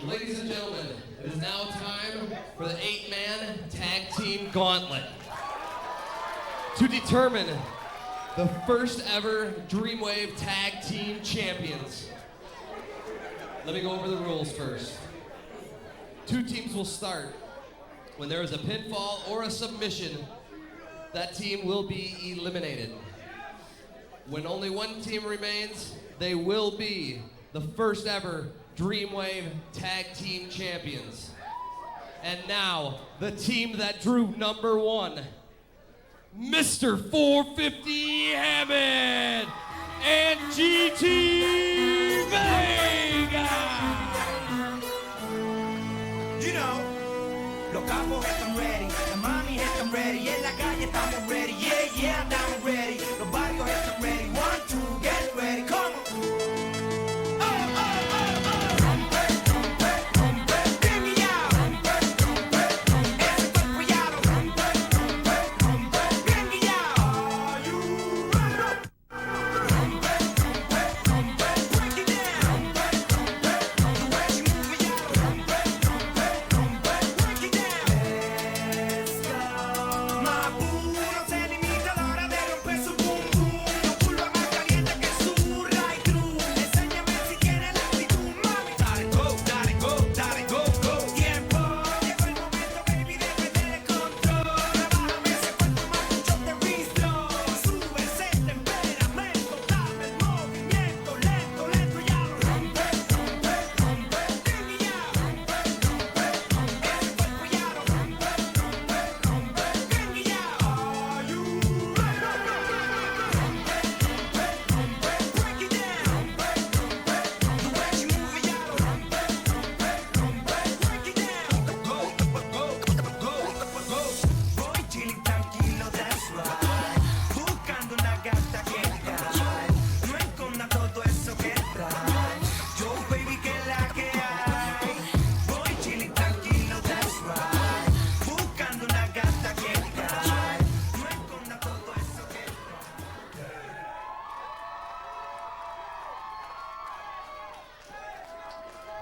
Ladies and gentlemen, it is now time for the 8-man tag team gauntlet. To determine the first ever DREAMWAVE tag team champions. Let me go over the rules first. 2 teams will start. When there is a pinfall or a submission, that team will be eliminated. When only 1 team remains, they will be the first ever DREAMWAVE tag team champions. And now, the team that drew number 1, Mr. 450 Hammett and GT Vega. You know, los capos están ready, la mami están ready, y en la calle estamos ready, yeah, estamos ready, los barrios están ready, 1, 2, get ready, come on.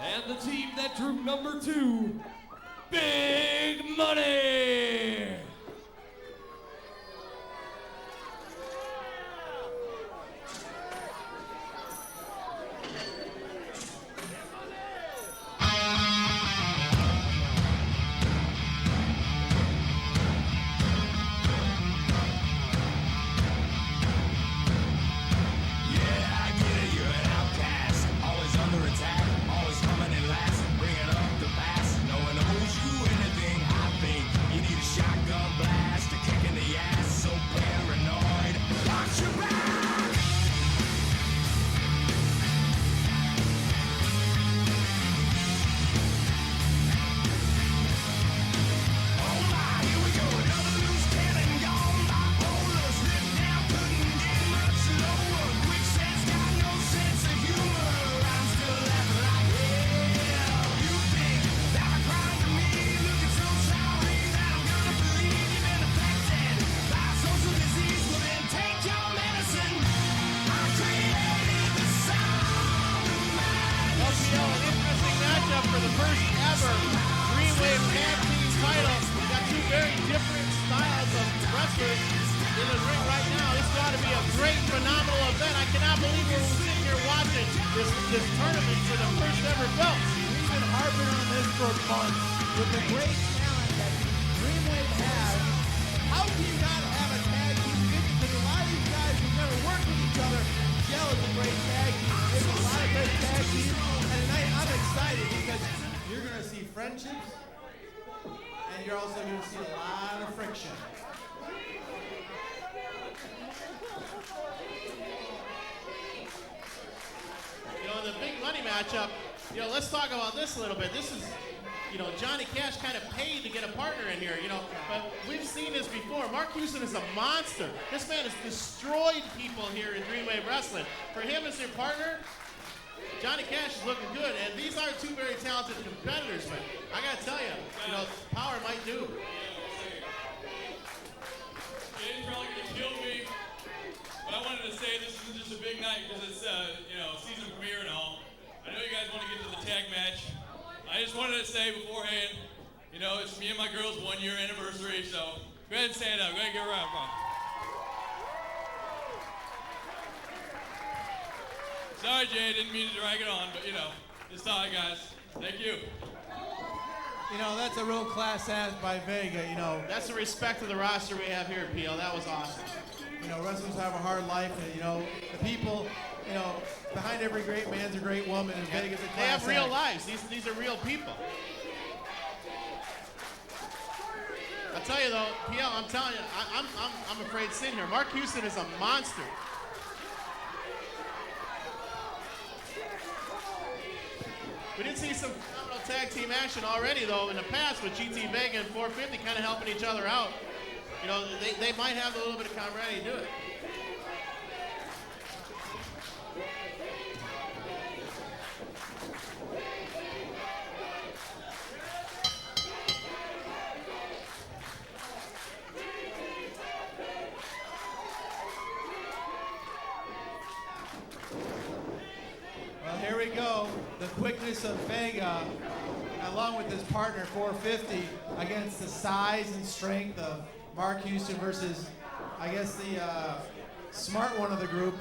And the team that drew number 2, Big Money. This tournament for the first ever belt. We've been harping on this for months. With the great talent that DREAMWAVE has, how can you not have a tag team? Because a lot of these guys who've never worked with each other gel as a great tag team. There's a lot of great tag teams, and tonight I'm excited because you're going to see friendships, and you're also going to see a lot of friction. You know, the big money matchup, you know, let's talk about this a little bit. This is, you know, Johnny Cash kind of paid to get a partner in here, you know, but we've seen this before. Marc is a monster. This man has destroyed people here in DREAMWAVE Wrestling. For him as your partner, Johnny Cash is looking good, and these are 2 very talented competitors, but I gotta tell you, know, power might do. It's probably gonna kill me, but I wanted to say this isn't just a big night because it's, you know, season premiere and all. I know you guys want to get to the tag match. I I just wanted to say beforehand, you know, it's me and my girl's 1 year anniversary, so go ahead and stand up. Go ahead and get around, come on. Sorry, Jay, didn't mean to drag it on, but you know, it's all right, guys. Thank you. You know, that's a real class act by Vega, you know. That's the respect of the roster we have here at PL. That was awesome. You know, wrestlers have a hard life, and, you know, the people, you know, behind every great man's a great woman, and Vega's a class They have real act. lives. These are real people. I'll tell you though, PL, I'm telling you, I'm afraid Synn here. Marc Houston is a monster. We did see some phenomenal tag team action already, though, in the past with GT Vega and 450 kind of helping each other out. You know, they might have a little bit of camaraderie to do it. Well, here we go. The quickness of Vega, along with his partner 450, against the size and strength of Marc Houston versus, I guess, the smart one of the group,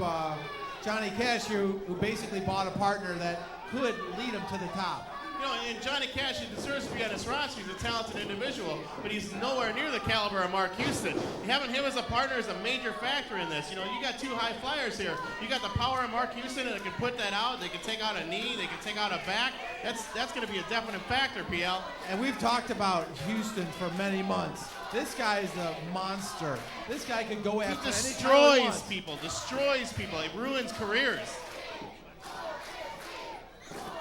Johnny Kash, who basically bought a partner that could lead him to the top. You know, and Johnny Kash, he deserves to be on this roster. He's a talented individual, but he's nowhere near the caliber of Marc Houston. Having him as a partner is a major factor in this. You know, you got two high flyers here. You got the power of Marc Houston, and they can put that out. They can take out a knee. They can take out a back. That's going to be a definite factor, PL. And we've talked about Houston for many months. This guy is a monster. This guy can go after any time he wants. Destroys people. He ruins careers.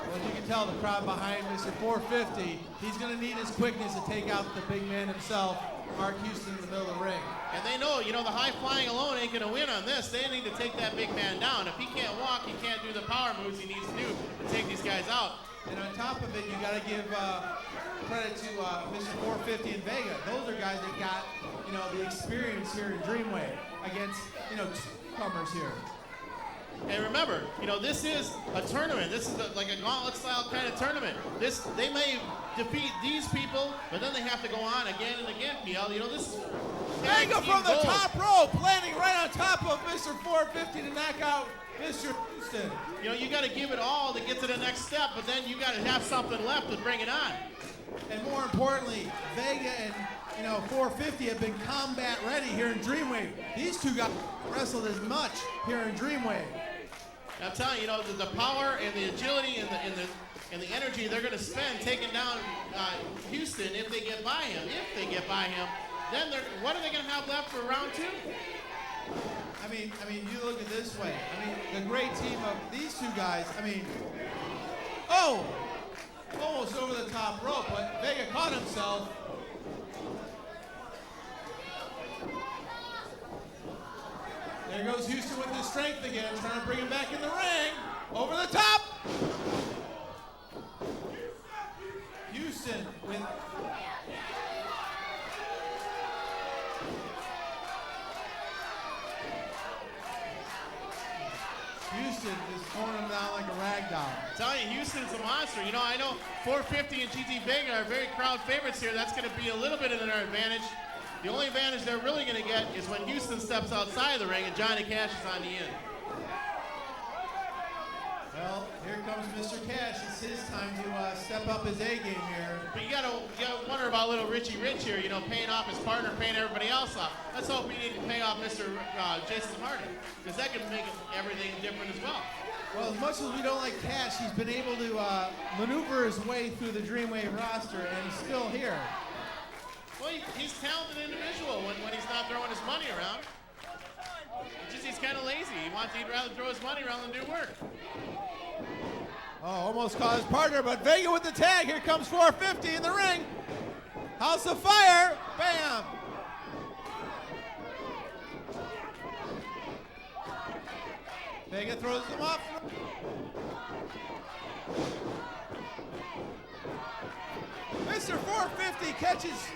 Well, as you can tell, the crowd behind Mr. 450, he's going to need his quickness to take out the big man himself, Marc Houston, in the middle of the ring. And they know, you know, the high flying alone ain't going to win on this. They need to take that big man down. If he can't walk, he can't do the power moves he needs to do to take these guys out. And on top of it, you got to give credit to Mr. 450 and Vega. Those are guys that got, you know, the experience here in DREAMWAVE against, you know, comers here. And remember, you know, this is a tournament. This is like a gauntlet style kind of tournament. They may defeat these people, but then they have to go on again and again, PL. You know, this is Vega from the top rope, landing right on top of Mr. 450 to knock out Mr. Houston. You know, you got to give it all to get to the next step, but then you got to have something left to bring it on. And more importantly, Vega and, you know, 450 have been combat ready here in DREAMWAVE. These two guys wrestled as much here in DREAMWAVE. I'm telling you, you know, the power and the agility and the energy they're going to spend taking down Houston if they get by him. If they get by him, then what are they going to have left for round two? I mean, you look at it this way. I mean, the great team of these two guys. I mean, oh, almost over the top rope, but Vega caught himself. There goes Houston with his strength again, trying to bring him back in the ring. Over the top. Houston with... Houston is throwing him down like a rag doll. I'm telling you, Houston's a monster. You know, I know 450 and GT Vega are very crowd favorites here. That's going to be a little bit in their advantage. The only advantage they're really going to get is when Houston steps outside the ring and Johnny Kash is on the end. Well, here comes Mr. Kash. It's his time to step up his A game here. But you gotta wonder about little Richie Rich here, you know, paying off his partner, paying everybody else off. Let's hope he didn't pay off Mr. Jason Hardy, because that could make everything different as well. Well, as much as we don't like Kash, he's been able to maneuver his way through the DREAMWAVE roster, and he's still here. Well, he's a talented individual when he's not throwing his money around. It's just he's kind of lazy. He'd rather throw his money around than do work. Oh, almost caught his partner, but Vega with the tag. Here comes 450 in the ring. House of Fire. Bam. Vega throws him off. Mr. 450 catches.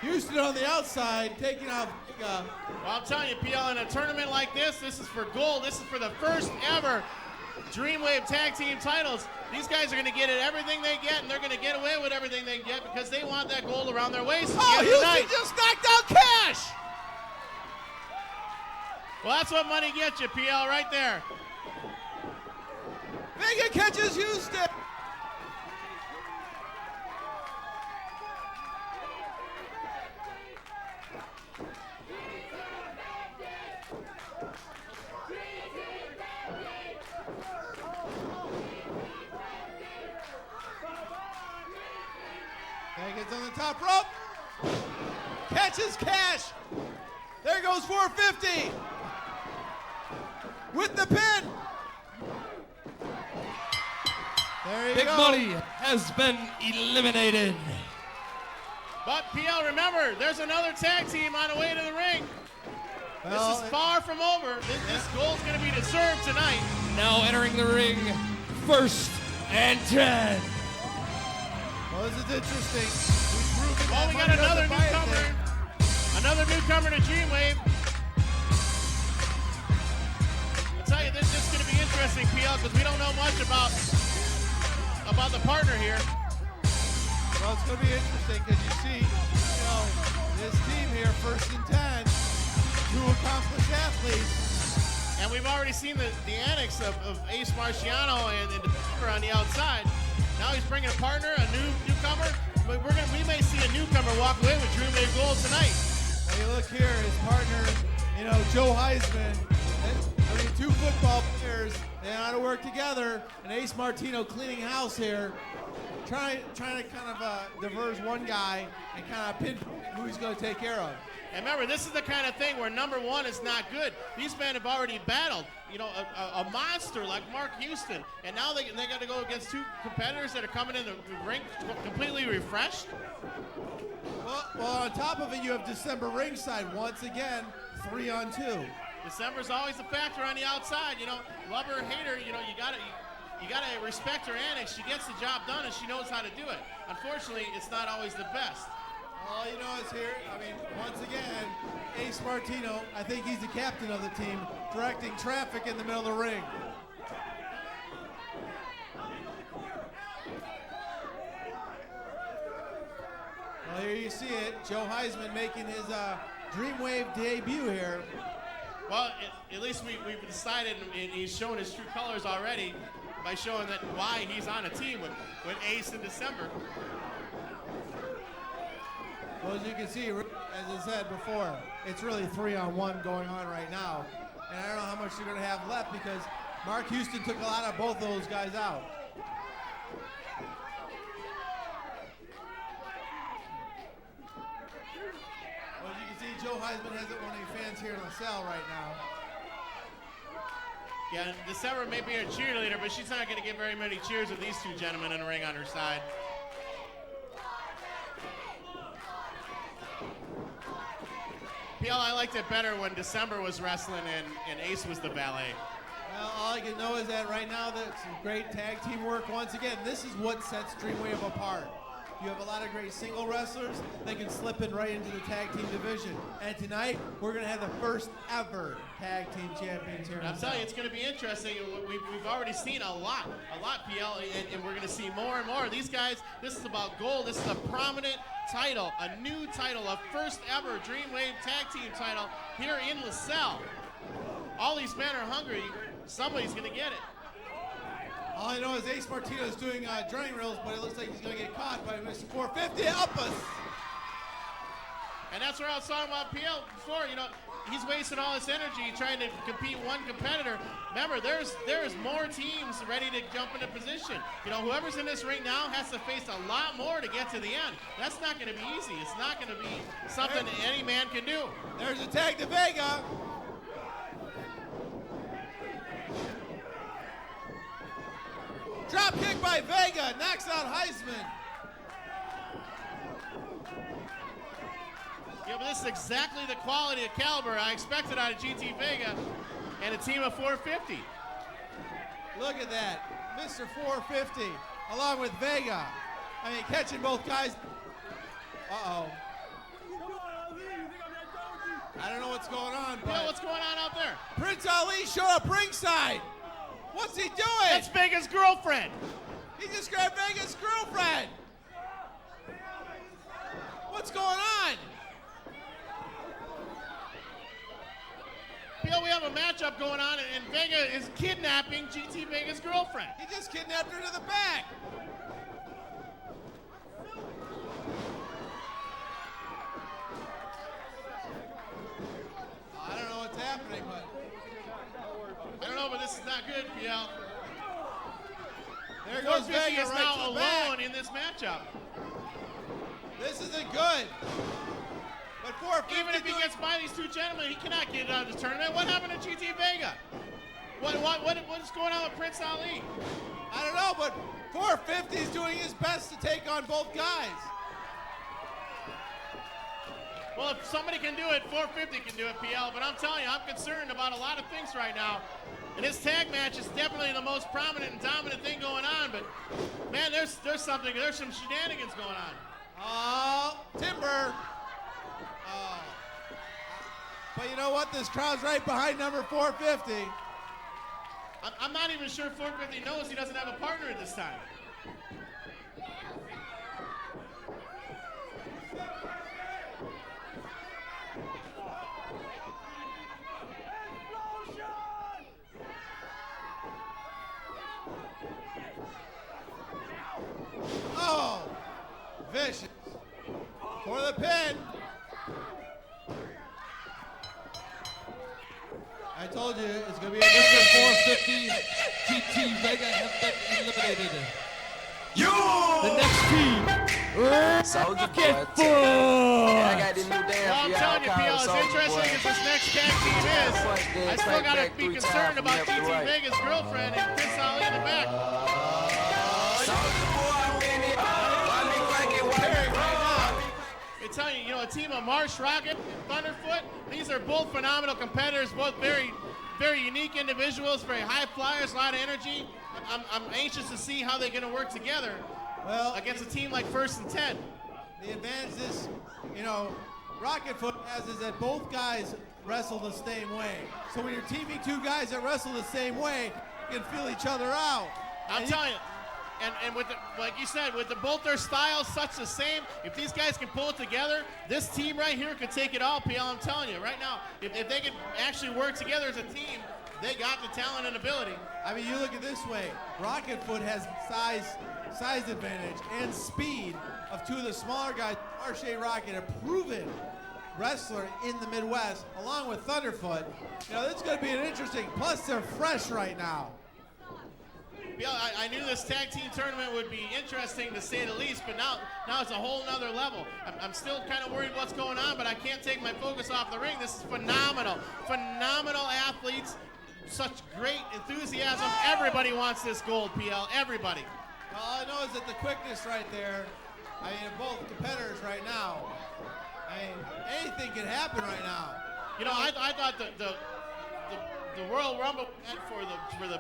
Houston on the outside, taking out Well, I'm telling you, PL, in a tournament like this is for gold. This is for the first ever Dreamwave Tag Team titles. These guys are going to get it everything they get, and they're going to get away with everything they get because they want that gold around their waist. Oh, Houston just knocked out Kash. Well, that's what money gets you, PL, right there. Vega catches Houston. Vega's on the top rope. Catches Kash. There goes 450. With the pin. There you Big go. Money has been eliminated. But PL, remember, there's another tag team on the way to the ring. Well, this is far from over. This goal's going to be deserved tonight. Now entering the ring, 1st and 10. Well, this is interesting. Well, we got another newcomer. Another newcomer to Dreamwave. I'll tell you, this is going to be interesting, PL, because we don't know much about the partner here. Well, it's going to be interesting because you see, this team here, 1st and 10, 2 accomplished athletes. And we've already seen the annex of Ace Marciano and on the outside. Now he's bringing a partner, a newcomer. We may see a newcomer walk away with Dreamwave Gold tonight. Well, you look here, his partner, Joe Heisman. 2 football players, they know how to work together. And Ace Martino cleaning house here, trying to kind of diverge one guy and kind of pinpoint who he's going to take care of. And remember, this is the kind of thing where number 1 is not good. These men have already battled, a monster like Marc Houston, and now they got to go against 2 competitors that are coming in the ring completely refreshed. Well, on top of it, you have December ringside once again, 3-on-2. December's always a factor on the outside. Love her or hate her, you gotta respect her annex. She gets the job done and she knows how to do it. Unfortunately, it's not always the best. All you know is here, once again, Ace Martino, I think he's the captain of the team, directing traffic in the middle of the ring. Well, here you see it, Joe Heisman making his Dreamwave debut here. Well, at least we've decided, and he's shown his true colors already by showing that why he's on a team with Ace in December. Well, as you can see, as I said before, it's really 3-on-1 going on right now. And I don't know how much they're going to have left because Marc Houston took a lot of both those guys out. Well, as you can see, Joe Heisman hasn't won any fans here in LaSalle right now. Yeah, December may be a cheerleader, but she's not going to get very many cheers with these 2 gentlemen in the ring on her side. PL, I liked it better when December was wrestling and Ace was the valet. Well, all I can know is that right now that's some great tag team work. Once again, this is what sets Dreamwave apart. You have a lot of great single wrestlers. They can slip in right into the tag team division. And tonight, we're going to have the first ever tag team champions here. I'll tell you, it's going to be interesting. We've already seen a lot, PL, and we're going to see more and more. These guys, this is about gold. This is a prominent title, a new title, a first ever Dreamwave tag team title here in LaSalle. All these men are hungry. Somebody's going to get it. All I know is Ace Martino is doing drawing reels, but it looks like he's going to get caught by Mr. 450. Help us! And that's where I was talking about PL before. He's wasting all this energy trying to compete one competitor. Remember, there's more teams ready to jump into position. Whoever's in this ring now has to face a lot more to get to the end. That's not going to be easy. It's not going to be something that any man can do. There's a tag to Vega. Drop kick by Vega, knocks out Heisman. Yeah, but this is exactly the quality of caliber I expected out of GT Vega and a team of 450. Look at that, Mr. 450, along with Vega. Catching both guys. Uh-oh. I don't know what's going on, but... Yeah, what's going on out there? Prince Ali showed up ringside. What's he doing? That's Vega's girlfriend. He just grabbed Vega's girlfriend. What's going on? Bill, we have a matchup going on, and Vega is kidnapping GT Vega's girlfriend. He just kidnapped her to the back. I don't know what's happening, but I don't know, but this is not good, PL. there goes 450 Vega is right now to the back. alone in this matchup. This isn't good. But 450 Even if he gets by these two gentlemen, he cannot get out of this tournament. What happened to GT Vega? What's going on with Prince Ali? I don't know, but 450 is doing his best to take on both guys. Well, if somebody can do it, 450 can do it, PL. But I'm telling you, I'm concerned about a lot of things right now. And this tag match is definitely the most prominent and dominant thing going on. But man, there's some shenanigans going on. Oh, Timber. Oh. But you know what? This crowd's right behind number 450. I'm not even sure 450 knows he doesn't have a partner at this time. Oh, vicious. For the pin. I told you it's going to be a Mr. 450, GT Vega have been eliminated. The next team, Rocketfoot. I got this new dance. Well, I'm telling you, PL, as interesting as this next tag team is, I still got to be concerned about GT Vega's girlfriend and Prince Ali in the back. I'm telling you, a team of Marshe, Rockett, and Thunderfoot, these are both phenomenal competitors, both very, very unique individuals, very high flyers, a lot of energy. I'm anxious to see how they're going to work together against a team like First and 10. The advantage is, Rocketfoot has is that both guys wrestle the same way. So when you're teaming two guys that wrestle the same way, you can feel each other out. I'm telling you. And with like you said, with both their styles such the same, if these guys can pull it together, this team right here could take it all, PL. I'm telling you, right now, if they could actually work together as a team, they got the talent and ability. I mean, you look at it this way. Rocketfoot has size advantage and speed of two of the smaller guys. Marshe Rockett, a proven wrestler in the Midwest, along with Thunderfoot. This is going to be an interesting, plus they're fresh right now. Yeah, I knew this tag team tournament would be interesting to say the least, but now it's a whole nother level. I'm still kind of worried what's going on, but I can't take my focus off the ring. This is phenomenal. Phenomenal athletes, such great enthusiasm. Everybody wants this gold, PL, everybody. All I know is that the quickness right there, of both competitors right now, anything can happen right now. I thought the Royal Rumble for the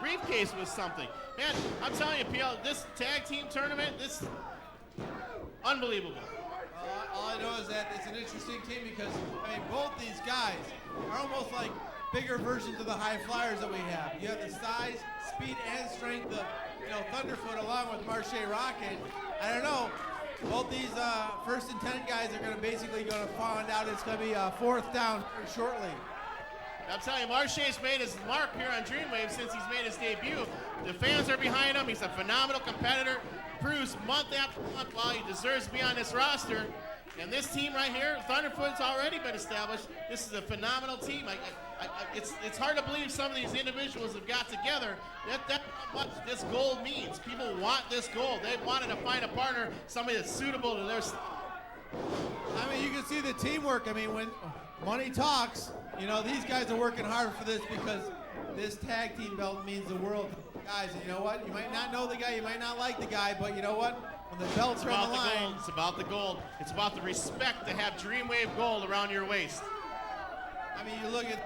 briefcase was something. Man, I'm telling you, PL, this tag team tournament, this unbelievable. All I know is that it's an interesting team because, both these guys are almost like bigger versions of the high flyers that we have. You have the size, speed, and strength of, Thunderfoot along with Marshe Rockett. I don't know. Both these First and 10 guys are going to find out it's going to be fourth down shortly. I'm telling you, Marshe's made his mark here on DREAMWAVE since he's made his debut. The fans are behind him. He's a phenomenal competitor. Proves month after month why he deserves to be on this roster. And this team right here, Thunderfoot's already been established. This is a phenomenal team. It's hard to believe some of these individuals have got together. That's how much this gold means. People want this gold. They wanted to find a partner, somebody that's suitable to their style. You can see the teamwork. When money talks, these guys are working hard for this because this tag team belt means the world to guys. And you know what? You might not know the guy, you might not like the guy, but you know what? When the belts are on the line. It's about the gold. It's about the respect to have DREAMWAVE gold around your waist. You look at,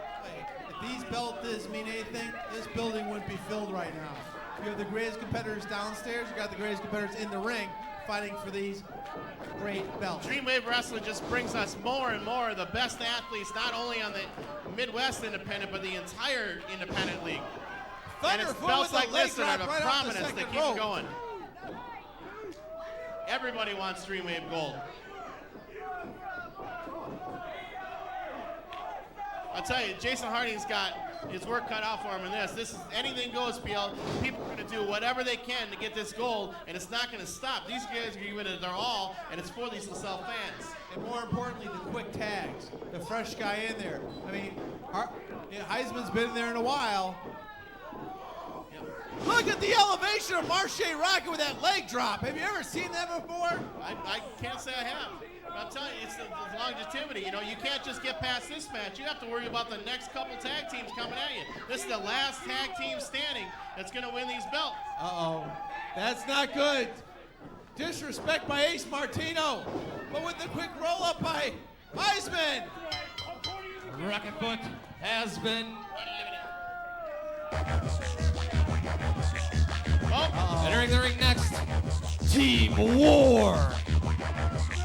if these belts mean anything, this building wouldn't be filled right now. You have the greatest competitors downstairs, you got the greatest competitors in the ring fighting for these great belts. DREAMWAVE Wrestling just brings us more and more of the best athletes, not only on the Midwest Independent, but the entire Independent League. And it's Thunderfoot belts with like a leg this that drop are right of off the prominence that second keep rope. it going. Everybody wants DREAMWAVE gold. I'll tell you, Jason Harding's got his work cut out for him in this. This is anything goes, PL. People are going to do whatever they can to get this gold, and it's not going to stop. These guys are giving it their all, and it's for these LaSalle fans. And more importantly, the quick tags, the fresh guy in there. I mean, Heisman's been in there in a while. Look at the elevation of Marshe Rockett with that leg drop. Have you ever seen that before? I can't say I have. But I'm telling you, it's the longevity. You know, you can't just get past this match. You have to worry about the next couple tag teams coming at you. This is the last tag team standing that's going to win these belts. Uh-oh. That's not good. Disrespect by Ace Martino. But with the quick roll-up by Heisman. Rocketfoot has been entering the ring next. Team War.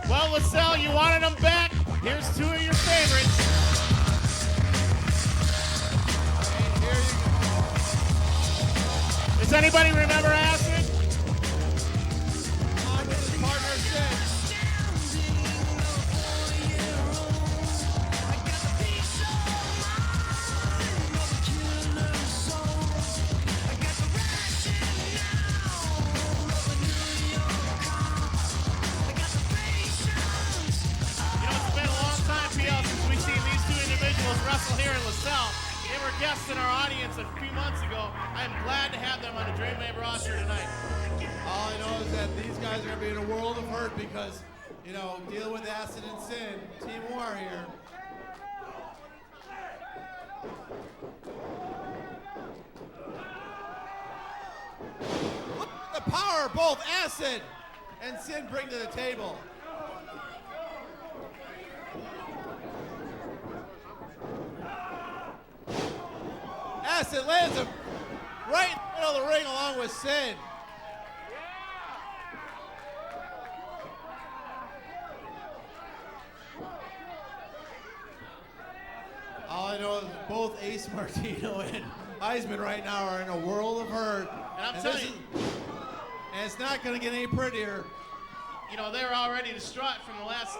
Well, LaSalle, you wanted them back. Here's two of your favorites. And here you go. Does anybody remember Acid? On to his partner, Synn. Wrestle here in LaSalle. They were guests in our audience a few months ago. I'm glad to have them on the DREAMWAVE roster tonight. All I know is that these guys are going to be in a world of hurt because, you know, dealing with Acid and Synn, Team War here. Look at the power both Acid and Synn bring to the table. Acid lands him right in the middle of the ring along with Synn. All I know is both Ace Martino and Heisman right now are in a world of hurt. And I'm telling you, and it's not going to get any prettier. you know, they were already distraught from the last,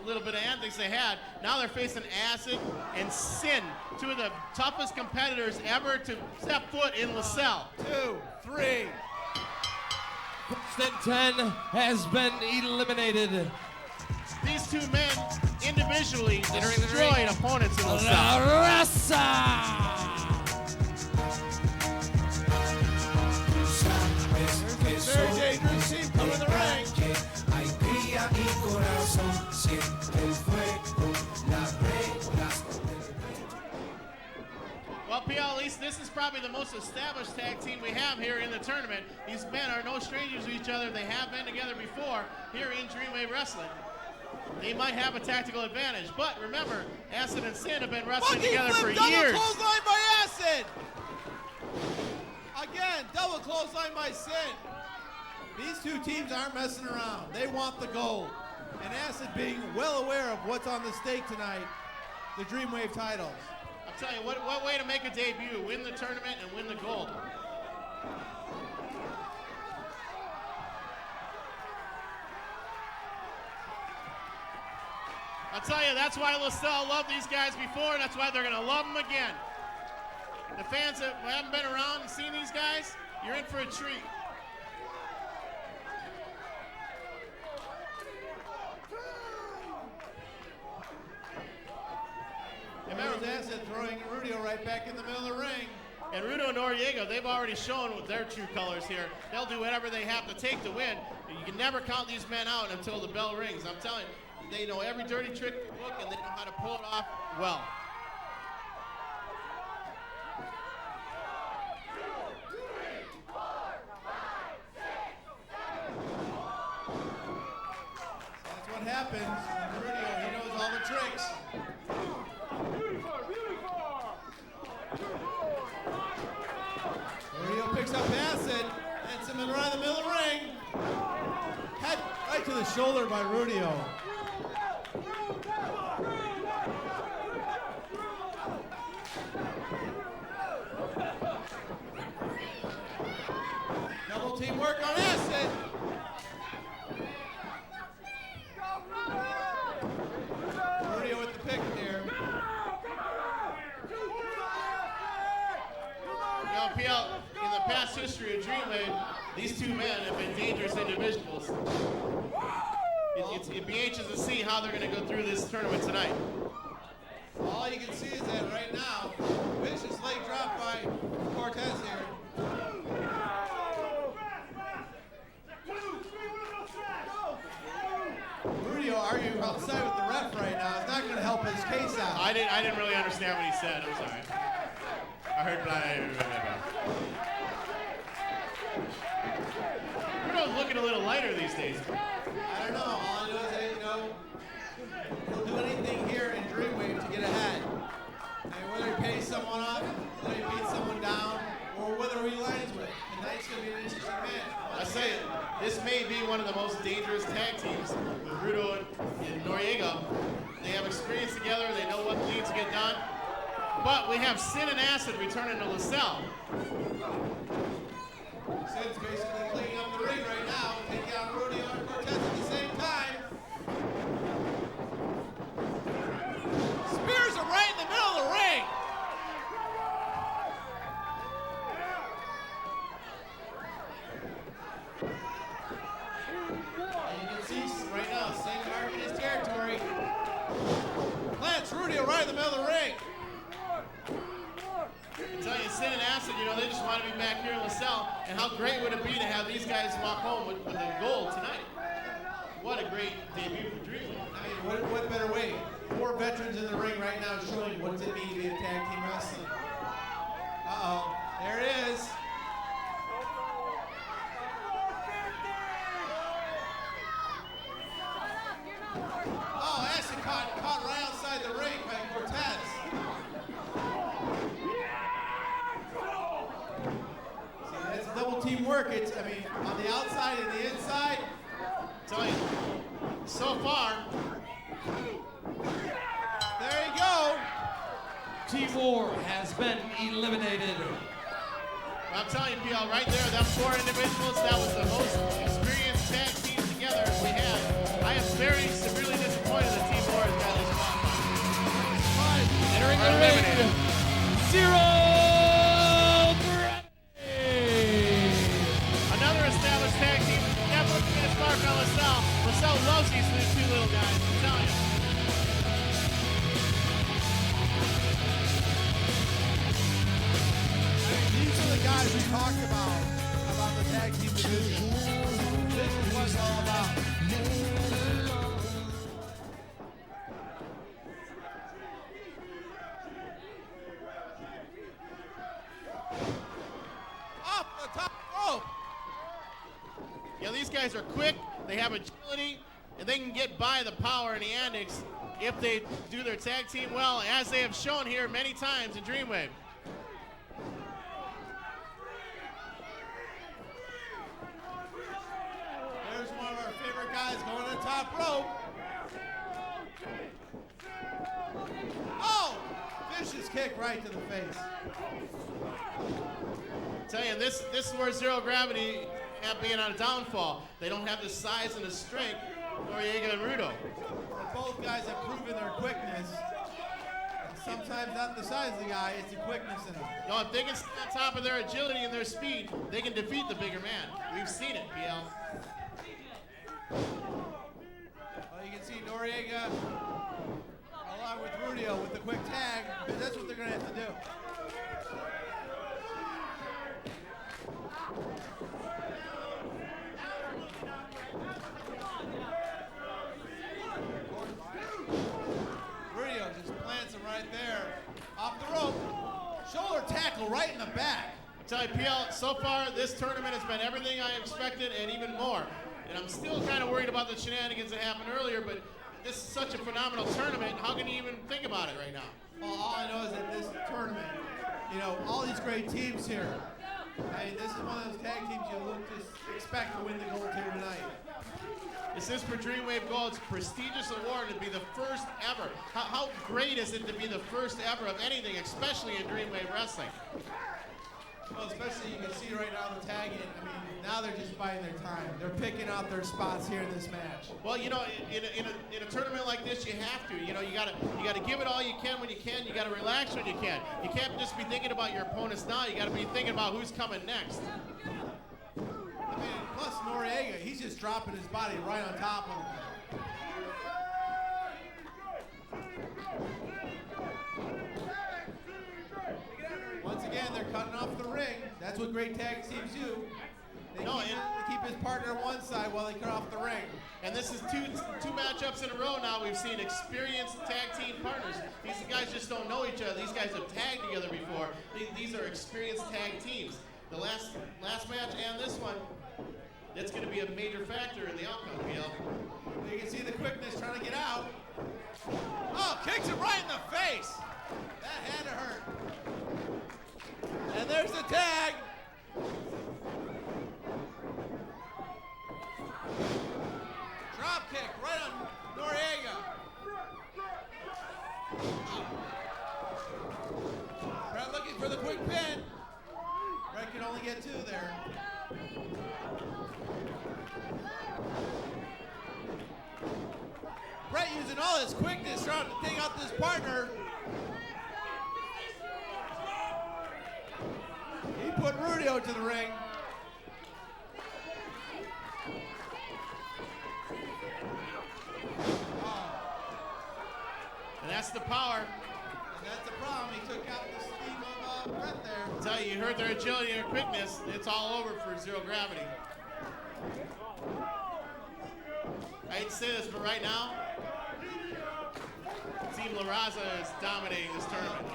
little bit of antics they had. Now they're facing Acid and Synn, two of the toughest competitors ever to step foot in LaSalle. 2, 3. First and 10 has been eliminated. These two men individually Entering the destroyed ring. opponents in LaSalle. Raza! Very dangerous team coming in the ring. Well, PL, at least this is probably the most established tag team we have here in the tournament. These men are no strangers to each other. They have been together before here in DREAMWAVE Wrestling. They might have a tactical advantage, but remember, Acid and Synn have been wrestling together for double years. clothesline by Acid. Again, double clothesline by Synn. These two teams aren't messing around. They want the gold. And Acid being well aware of what's on the stake tonight, the DREAMWAVE titles. I'll tell you, what way to make a debut, win the tournament and win the gold. I'll tell you, that's why LaSalle loved these guys before, and that's why they're going to love them again. The fans that haven't been around and seen these guys, you're in for a treat. And there's Acid throwing Rudo right back in the middle of the ring. And Rudo and Noriega, they've already shown with their true colors here. They'll do whatever they have to take to win. You can never count these men out until the bell rings. I'm telling you, they know every dirty trick in the book, and they know how to pull it off well. That's what happens. Rudo, he knows all the tricks. Rudo picks up Acid, and him right in the middle of the ring. Head right to the shoulder by Rudo. teamwork on acid. Rudo with the pick there. Now, PL, in the past history of Dreamwave, these two men have been dangerous individuals. It'd be anxious to see how they're going to go through this tournament tonight. All you can see is that right now, vicious leg drop by Cortez here. Rudo arguing outside with the ref right now. It's not going to help his case out. I didn't really understand what he said. I'm sorry. I heard blah, blah, blah, blah. Rudo's looking a little lighter these days. I don't know. All I know is that, he'll do anything here in Dreamwave to get ahead. I mean, whether he pays someone off, whether he beats someone down, or whether he lines with. Tonight's going to be an interesting match. I say it, this may be one of the most dangerous tag teams with Rudo and Noriega. They have experience together. They know what needs to get done. But we have Synn and Acid returning to LaSalle. Synn's basically cleaning up the ring right now, taking out Rudo and Cortez at the same time. Spears are right in the middle of the ring. And you can see right now, Synn marking his territory. Plants Rudo right in the middle of the ring. I tell you, Synn and Acid, they just want to be back here in LaSalle. And how great would it be to have these guys walk home with a gold tonight? What a great debut for Dreamwave. I mean, what better way? 4 veterans in the ring right now showing what's it mean to be a tag team wrestling. Uh-oh, there it is. Oh, Acid caught right outside the ring by Cortez. See, that's double team work. It's, on the outside and the inside. Tell you, so far, There you go. T-War has been eliminated. I'm telling you, PL, right there, them 4 individuals, that was the most experienced tag team together we had. I am very severely disappointed that T-War has got this spot. Entering the ring, Zero Gravity. Another established tag team. Definitely going to spark on LaSalle. LaSalle loves these 2 little guys, I'm telling you. These are the guys we talked about the tag team division. This is what it's all about. Off the top rope. Yeah, these guys are quick, they have agility, and they can get by the power and the antics if they do their tag team well, as they have shown here many times in Dreamwave. There's one of our favorite guys going to the top rope. Oh! Vicious kick right to the face. Tell you, this is where Zero Gravity have being on a downfall. They don't have the size and the strength, Noriega and Rudo. But both guys have proven their quickness. And sometimes not the size of the guy, it's the quickness in him. No, if they can stay on top of their agility and their speed, they can defeat the bigger man. We've seen it, PL. Well, you can see Noriega along with Rudo with the quick tag, because that's what they're going to have to do. Rudo just plants him right there. Off the rope. Shoulder tackle right in the back. I tell you, PL, so far this tournament has been everything I expected and even more. And I'm still kind of worried about the shenanigans that happened earlier, but this is such a phenomenal tournament. How can you even think about it right now? Well, all I know is that this tournament, all these great teams here. I mean, this is one of those tag teams you look to expect to win the gold here tonight. This is for Dreamwave Gold. It's a prestigious award to be the first ever. How great is it to be the first ever of anything, especially in Dreamwave Wrestling? Well, especially you can see right now the tagging. I mean, now they're just biding their time. They're picking out their spots here in this match. Well, you know, in a tournament like this, you have to. You know, you gotta give it all you can when you can. You gotta relax when you can. You can't just be thinking about your opponents now. You gotta be thinking about who's coming next. I mean, plus Noriega, he's just dropping his body right on top of him. Once again, they're cutting off the ring. That's what great tag teams do. They keep his partner on one side while they cut off the ring. And this is two matchups in a row now. We've seen experienced tag team partners. These guys just don't know each other. These guys have tagged together before. These are experienced tag teams. The last match and this one, that's going to be a major factor in the outcome, PL. You can see the quickness trying to get out. Oh, kicks him right in the face. That had to hurt. And there's the tag. Drop kick right on Noriega. Brett looking for the quick pin. Brett can only get two there. Brett using all his quickness trying to take out this partner. He put Rudo to the ring. And that's the power. And that's the problem. He took out the steam of Brett there. I tell you, you heard their agility and their quickness. It's all over for Zero Gravity. I hate to say this, but right now, Team Raza is dominating this tournament.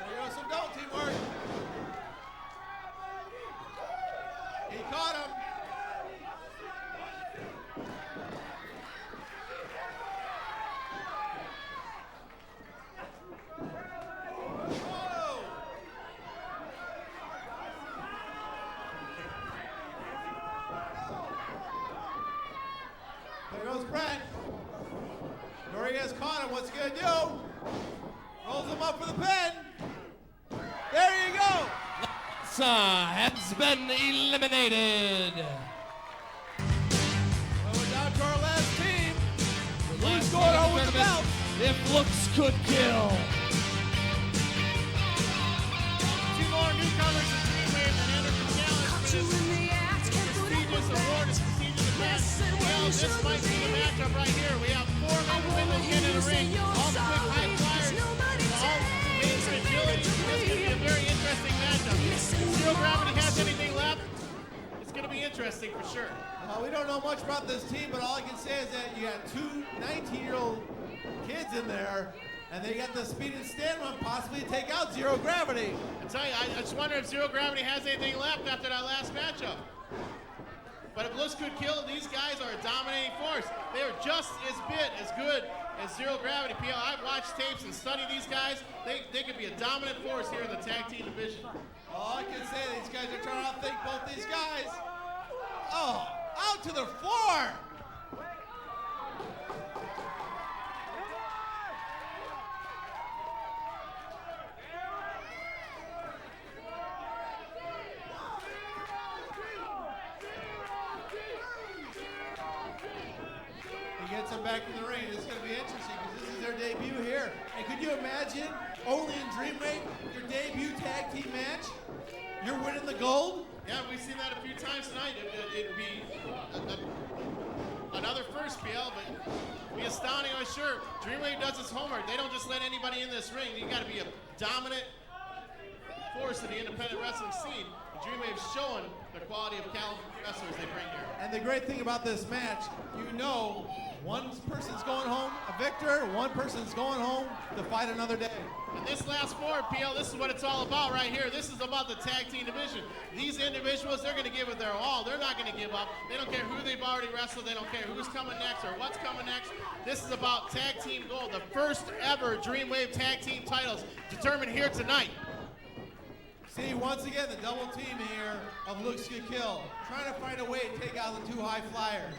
There goes some double teamwork. He caught him. There goes Brett. Noriega's caught him. What's he gonna do? Rolls him up for the pin. There you go. Raza has been eliminated. Well, we're down to our last team. Who's going home with the belt? If looks could kill. Two more newcomers to DREAMWAVE and enter the challenge for this prestigious award, this prestigious event. Well, this might be the matchup right here. We have four individuals getting in the ring, all quick high flyers, all major agility. This could be a very interesting matchup. If Zero Gravity has anything left, it's going to be interesting for sure. We don't know much about this team, but all I can say is that you got two 19-year-old kids in there, and they got the speed and stamina possibly to take out Zero Gravity. I tell you, I just wonder if Zero Gravity has anything left after that last matchup. But if looks could kill, these guys are a dominating force. They are just as good as Zero Gravity. PL, I've watched tapes and studied these guys. They could be a dominant force here in the tag team division. All I can say, these guys are trying to outthink both these guys. Oh, out to the floor. He gets them back in the ring. This is going to be interesting because this is their debut here. And could you imagine, only in DREAMWAVE, your debut tag team match, you're winning the gold? Yeah, we've seen that a few times tonight. It'd be another first, PL, but it'd be astounding, I'm sure. DREAMWAVE does its homework. They don't just let anybody in this ring. You got to be a dominant force in the independent wrestling scene. DREAMWAVE's showing the quality of caliber wrestlers they bring here. And the great thing about this match, you know, one person's going home a victor, one person's going home to fight another day. And this last four, PL, this is what it's all about right here. This is about the tag team division. These individuals, they're going to give it their all. They're not going to give up. They don't care who they've already wrestled. They don't care who's coming next or what's coming next. This is about tag team gold. The first ever DREAMWAVE tag team titles determined here tonight. See, once again, the double team here of Looks Could Kill, trying to find a way to take out the two high flyers.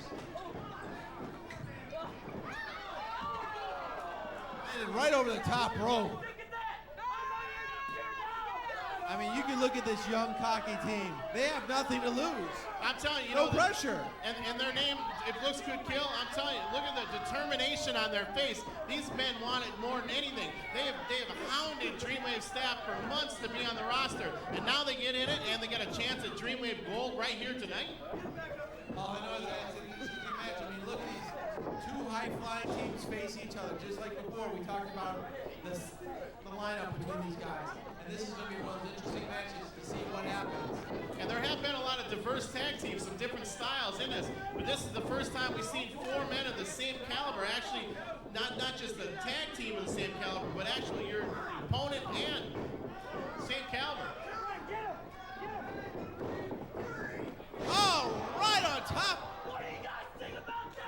Landed right over the top rope. I mean, you can look at this young, cocky team. They have nothing to lose. I'm telling you, No pressure. And their name, if looks could kill, I'm telling you, look at the determination on their face. These men want it more than anything. They have hounded Dreamwave staff for months to be on the roster, and now they get in it and they get a chance at Dreamwave Gold right here tonight. Oh, I know that's an interesting match. I mean, look at these two high-flying teams face each other. Just like before, we talked about the lineup between these guys. And this is going to be one of those interesting matches to see what happens. And there have been a lot of diverse tag teams, some different styles in this. But this is the first time we've seen 4 men of the same caliber. Actually, not just the tag team of the same caliber, but actually your opponent and same caliber. Oh, right on top.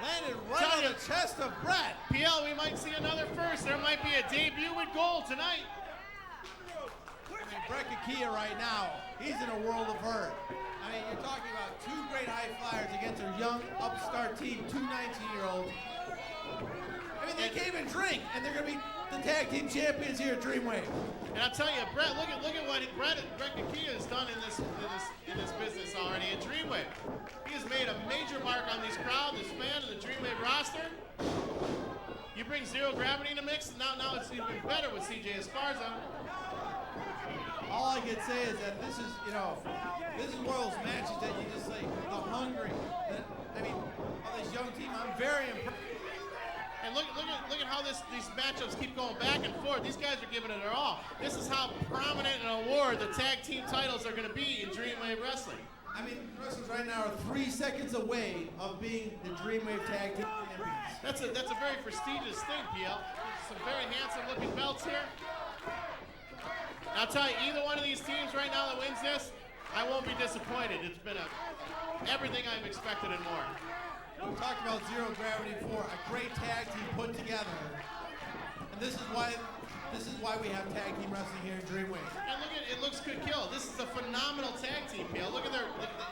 Landed right on the chest of Brett. PL, we might see another first. There might be a debut with gold tonight. I mean, Brett Gakiya right now, he's in a world of hurt. I mean, you're talking about 2 great high flyers against a young upstart team, 2 19-year-olds. I mean, they can't even drink, and they're going to be the tag team champions here at Dreamwave. And I'll tell you, Brett, look at what Brett Gakiya has done in this business already at Dreamwave. He has made a major mark on these crowds, this fan, and the Dreamwave roster. You bring zero gravity in the mix, now it's even better with CJ Esparza. All I can say is that this is, this is one of those matches that you just like, the hungry. I mean, on this young team, I'm very impressed. And look at how these matchups keep going back and forth. These guys are giving it their all. This is how prominent an award the tag team titles are going to be in Dreamwave Wrestling. I mean, wrestlers right now are 3 seconds away of being the Dreamwave Tag Team Champions. That's a very prestigious thing, PL. Some very handsome looking belts here. And I'll tell you, either one of these teams right now that wins this, I won't be disappointed. It's been everything I've expected and more. We talked about Zero Gravity before, a great tag team put together. And this is why we have tag team wrestling here in Dreamwave. And look at it, looks could kill. This is a phenomenal tag team, PL. Look at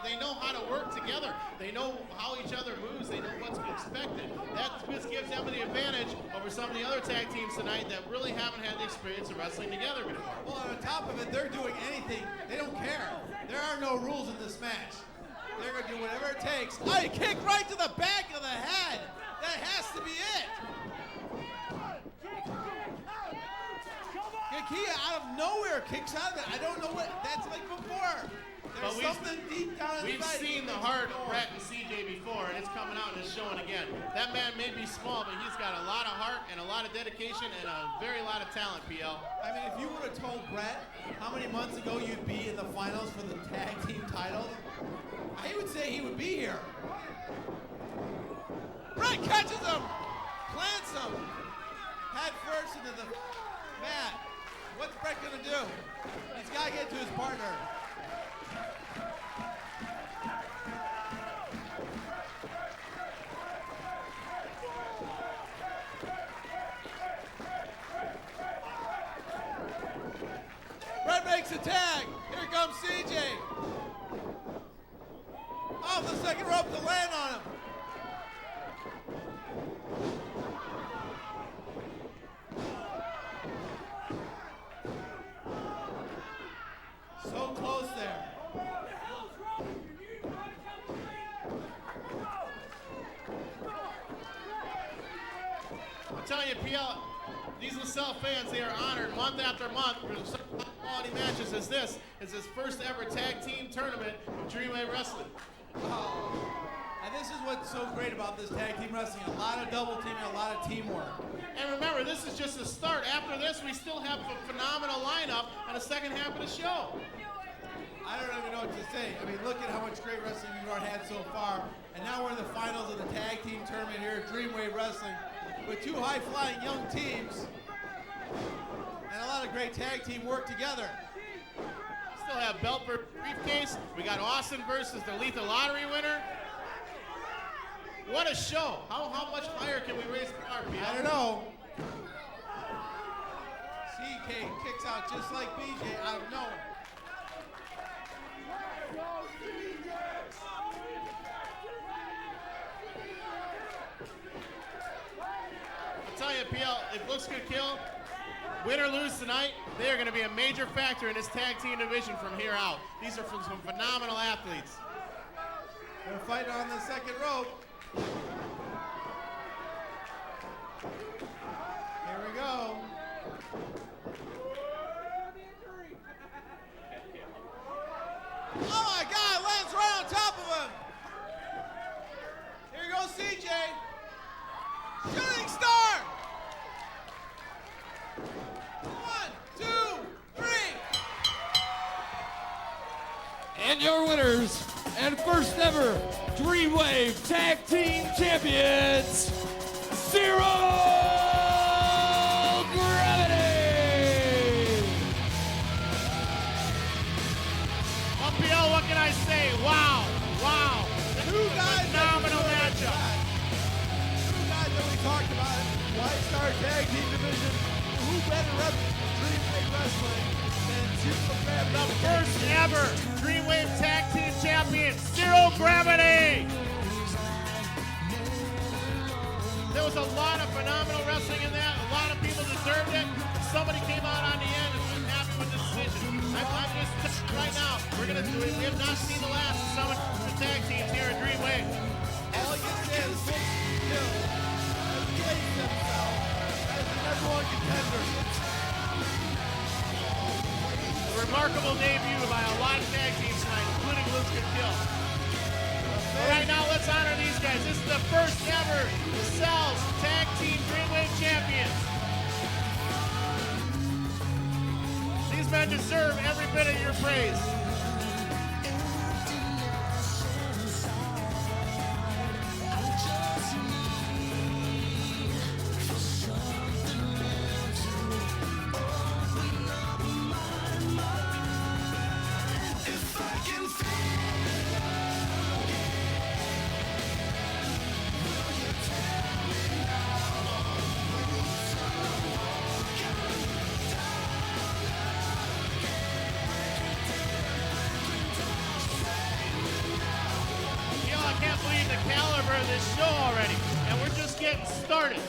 they know how to work together. They know how each other moves. They know what's expected. That just gives them the advantage over some of the other tag teams tonight that really haven't had the experience of wrestling together before. Well, on top of it, they're doing anything. They don't care. There are no rules in this match. They're going to do whatever it takes. Oh, you kick right to the back of the head. That has to be it. Gakiya out of nowhere kicks out of it. I don't know what that's like before. There's something deep down inside. We've seen the heart of Brett and CJ before, and it's coming out and it's showing again. That man may be small, but he's got a lot of heart and a lot of dedication and a lot of talent, PL. I mean, if you would have told Brett how many months ago you'd be in the finals for the tag team titles, I would say he would be here. Brett catches him, plants him, head first into the mat. What's Brett gonna do? He's gotta get to his partner. Brett makes a tag. Here comes CJ. Off the second rope to land on him. So close there. I'm telling you, PL, these LaSalle fans, they are honored month after month for such quality matches as this. It's his first ever tag team tournament of Dreamwave Wrestling. And this is what's so great about this tag team wrestling. A lot of double teaming, a lot of teamwork. And remember, this is just the start. After this, we still have a phenomenal lineup on the second half of the show. I don't even know what to say. I mean, look at how much great wrestling we've already had so far. And now we're in the finals of the tag team tournament here at Dreamwave Wrestling with 2 high-flying young teams and a lot of great tag team work together. Still have belt for briefcase. We got Austin versus the Lethal Lottery winner. What a show. How much higher can we raise the bar, PL? I don't know. CK kicks out just like BJ out of nowhere. I'll tell you, PL, it looks looks good kill. Win or lose tonight, they are going to be a major factor in this tag team division from here out. These are some phenomenal athletes. They're fighting on the second rope. Here we go. Oh my God, lands right on top of him. Here goes CJ. Shooting star. 1, 2, 3. And your winners and first ever Dreamwave Tag Team Champions, Zero Gravity! PL, what can I say? Wow, wow. Two guys, phenomenal matchup. Two guys that we talked about, White Star Tag Team Division. Who better represent Dreamwave Wrestling than Zero Gravity? The first ever Dreamwave Tag Team Champion, Zero Gravity. There was a lot of phenomenal wrestling in that. A lot of people deserved it. Somebody came out on the end and was happy with the decision. I'm just right now. We have not seen the last of some of the tag teams here at Dreamwave. All you can say is Hill has placed himself as the #1 contender. A remarkable debut by a lot of tag teams tonight, including Luke Kill. Right now, let's honor these guys. This is the first ever Cells Tag Team Dreamwave Champions. These men deserve every bit of your praise. This show already, and we're just getting started.